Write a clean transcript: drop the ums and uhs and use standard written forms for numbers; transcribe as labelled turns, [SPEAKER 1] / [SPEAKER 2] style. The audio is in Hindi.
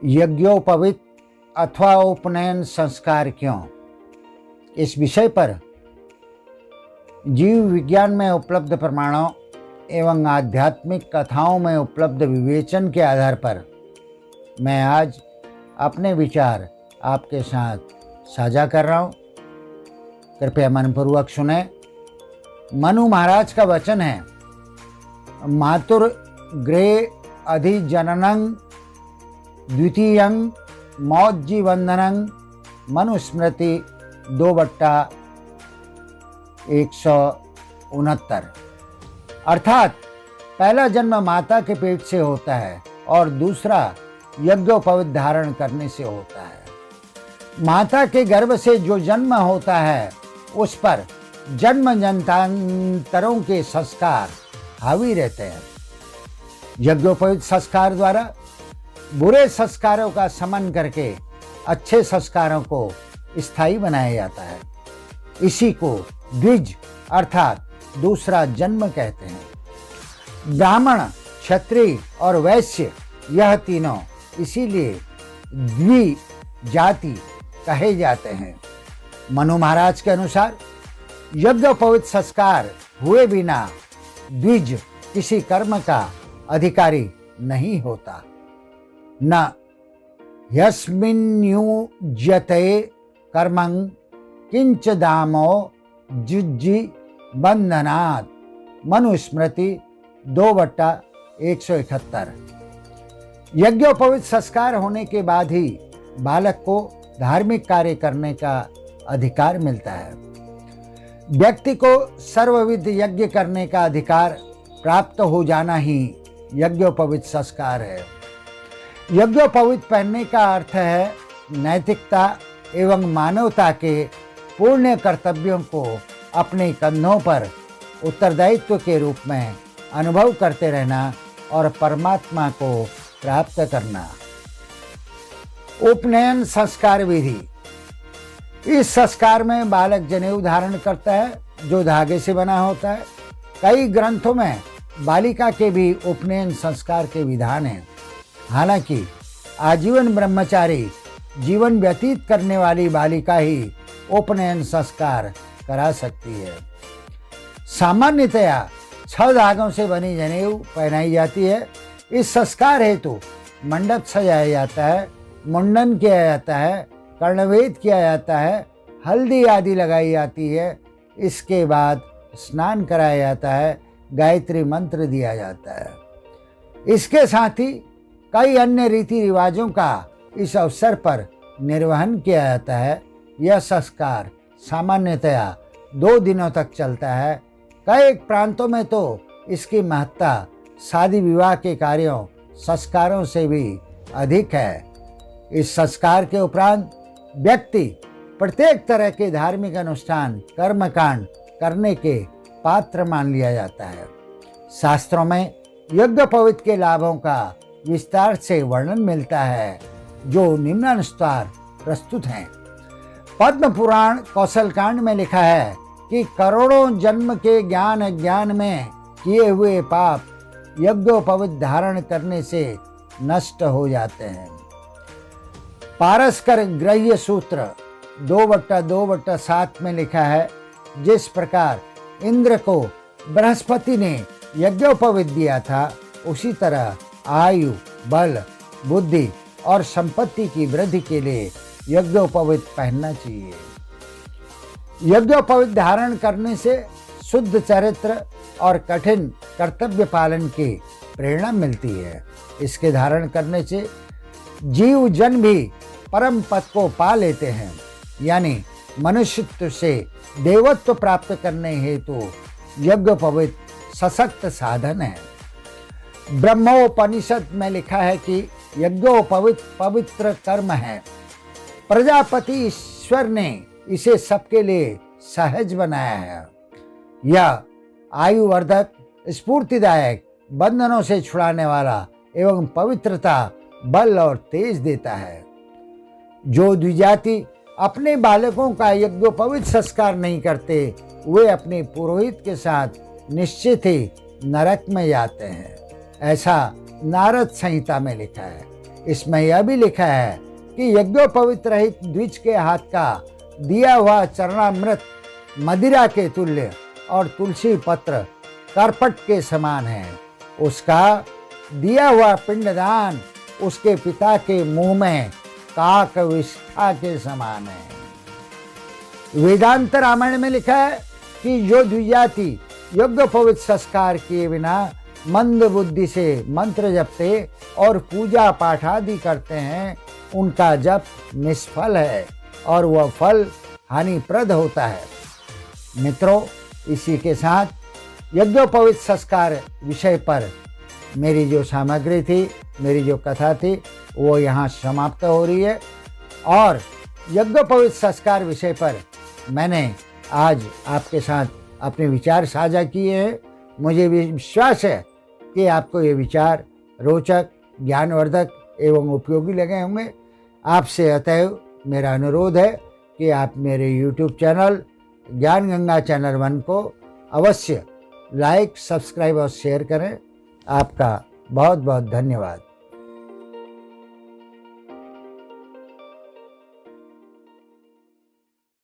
[SPEAKER 1] यज्ञोपवीत अथवा उपनयन संस्कार क्यों? इस विषय पर जीव विज्ञान में उपलब्ध प्रमाणों एवं आध्यात्मिक कथाओं में उपलब्ध विवेचन के आधार पर मैं आज अपने विचार आपके साथ साझा कर रहा हूँ। कृपया मनपूर्वक सुने। मनु महाराज का वचन है, मातुर गृहे अधिजननं द्वितीयं मौज्जी वंदनं मनुस्मृति 2/169। अर्थात पहला जन्म माता के पेट से होता है और दूसरा यज्ञोपवीत धारण करने से होता है। माता के गर्भ से जो जन्म होता है उस पर जन्म जन्मांतरों के संस्कार हावी रहते हैं। यज्ञोपवीत संस्कार द्वारा बुरे संस्कारों का समन करके अच्छे संस्कारों को स्थायी बनाया जाता है। इसी को द्विज अर्थात दूसरा जन्म कहते हैं। ब्राह्मण, क्षत्रिय और वैश्य यह तीनों इसीलिए द्विजाति कहे जाते हैं। मनु महाराज के अनुसार यज्ञोपवीत संस्कार हुए बिना द्विज किसी कर्म का अधिकारी नहीं होता। न यस्मिन्युज्यते कर्मं किंच दामो जुज्जी बंधनात् मनुस्मृति 2/171। यज्ञोपवीत संस्कार होने के बाद ही बालक को धार्मिक कार्य करने का अधिकार मिलता है। व्यक्ति को सर्वविध यज्ञ करने का अधिकार प्राप्त हो जाना ही यज्ञोपवीत संस्कार है। यज्ञोपवीत पहनने का अर्थ है नैतिकता एवं मानवता के पूर्ण कर्तव्यों को अपने कंधों पर उत्तरदायित्व के रूप में अनुभव करते रहना और परमात्मा को प्राप्त करना। उपनयन संस्कार विधि। इस संस्कार में बालक जनेऊ धारण करता है जो धागे से बना होता है। कई ग्रंथों में बालिका के भी उपनयन संस्कार के विधान हैं। हालांकि आजीवन ब्रह्मचारी जीवन व्यतीत करने वाली बालिका ही उपनयन संस्कार करा सकती है। सामान्यतया 6 धागों से बनी जनेऊ पहनाई जाती है। इस संस्कार हेतु मंडप सजाया जाता है, मुंडन किया जाता है, कर्णवेद किया जाता है, हल्दी आदि लगाई जाती है। इसके बाद स्नान कराया जाता है, गायत्री मंत्र दिया जाता है। इसके साथ ही कई अन्य रीति रिवाजों का इस अवसर पर निर्वहन किया जाता है। यह संस्कार सामान्यतया 2 दिनों तक चलता है। कई प्रांतों में तो इसकी महत्ता शादी विवाह के कार्यों संस्कारों से भी अधिक है। इस संस्कार के उपरांत व्यक्ति प्रत्येक तरह के धार्मिक अनुष्ठान कर्मकांड करने के पात्र मान लिया जाता है। शास्त्रों में यज्ञोपवीत के लाभों का विस्तार से वर्णन मिलता है जो निम्नानुसार प्रस्तुत हैं। पद्म पुराण कौशल कांड में लिखा है कि करोड़ों जन्म के ज्ञान अज्ञान में किए हुए पाप यज्ञोपवीत धारण करने से नष्ट हो जाते हैं। पारस्कर ग्रह्य सूत्र 2/2/7 में लिखा है, जिस प्रकार इंद्र को बृहस्पति ने यज्ञोपवीत दिया था उसी तरह आयु, बल, बुद्धि और संपत्ति की वृद्धि के लिए यज्ञोपवीत पहनना चाहिए। यज्ञोपवीत धारण करने से शुद्ध चरित्र और कठिन कर्तव्य पालन की प्रेरणा मिलती है। इसके धारण करने से जीव जन भी परम पद को पा लेते हैं, यानी मनुष्यत्व से देवत्व प्राप्त करने हेतु यज्ञोपवीत सशक्त साधन है। ब्रह्मोपनिषद में लिखा है कि यज्ञोपवीत पवित्र कर्म है। प्रजापति ईश्वर ने इसे सबके लिए सहज बनाया है। यह आयुवर्धक, स्फूर्तिदायक, बंधनों से छुड़ाने वाला एवं पवित्रता, बल और तेज देता है। जो द्विजाति अपने बालकों का यज्ञोपवीत संस्कार नहीं करते वे अपने पुरोहित के साथ निश्चित ही नरक में जाते हैं। ऐसा नारद संहिता में लिखा है। इसमें यह भी लिखा है कि यज्ञोपवीत रहित द्विज के हाथ का दिया हुआ चरणामृत मदिरा के तुल्य और तुलसी पत्र करपट के समान है। उसका दिया हुआ पिंडदान उसके पिता के मुंह में काक विष्ठा के समान है। वेदांत रामायण में लिखा है कि जो द्विजाति यज्ञोपवीत संस्कार किए बिना मंद बुद्धि से मंत्र जपते और पूजा पाठ आदि करते हैं, उनका जप निष्फल है और वह फल हानिप्रद होता है। मित्रों, इसी के साथ यज्ञोपवीत संस्कार विषय पर मेरी जो सामग्री थी, मेरी जो कथा थी, वो यहाँ समाप्त हो रही है। और यज्ञोपवीत संस्कार विषय पर मैंने आज आपके साथ अपने विचार साझा किए हैं। मुझे विश्वास है कि आपको ये विचार रोचक, ज्ञानवर्धक एवं उपयोगी लगे होंगे। आपसे अतएव मेरा अनुरोध है कि आप मेरे YouTube चैनल ज्ञान गंगा चैनल 1 को अवश्य लाइक, सब्सक्राइब और शेयर करें। आपका बहुत बहुत धन्यवाद।